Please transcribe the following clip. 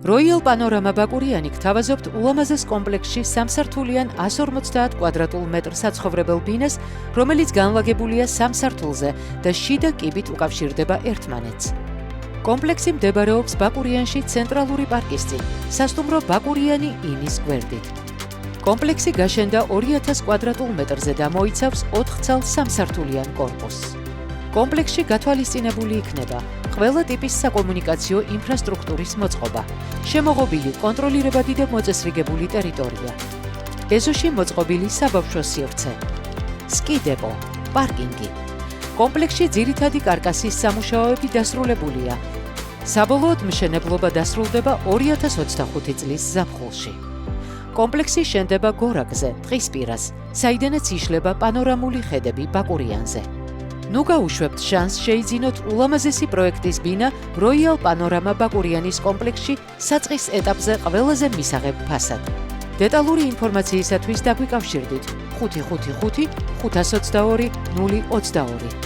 Royal Panorama ბაკურიანი გთავაზობთ ულამაზეს კომპლექსში სამსართულიან 150 კვადრატულ მეტრ საცხოვრებელ ბინას, რომელიც განლაგებულია 3 სართულზე და შიდა კიბით უკავშირდება ერთმანეთს. კომპლექსი მდებარეობს ბაკურიანში ცენტრალური პარკის წინ, სასტუმრო ბაკურიანი ინის გვერდით. კომპლექსი გაშენდა 2000 კვადრატულ მეტრზე და მოიცავს 4 ცალ სამსართულიან კორპუსს. კომპლექსში გათვალისწინებული იქნება ყველა ტიპის საკომუნიკაციო ინფრასტრუქტურის მოწყობა, შემოღობილი კონტროლირებადი და მოწესრიგებული ტერიტორია, ეზოში მოწყობილი საბავშვო სივრცე, სკი დეპო, პარკინგი. კომპლექსში ძირითადი კარკასის სამუშაოები დასრულებულია. საბოლოოდ მშენებლობა დასრულდება 2025 წლის ზაფხულში. კომპლექსი შენდება გორაკზე, ტყის პირას, საიდანაც იშლება პანორამული ხედები ბაკურიანზე. ნუ გაუშვებთ შანსს შეიძინოთ ულამაზესი პროექტის ბინა Royal Panorama ბაკურიანის კომპლექსში საწყის ეტაპზე ყველაზე მისაღებ ფასად. დეტალური ინფორმაციისათვის დაგვიკავშირდით 555 522 022.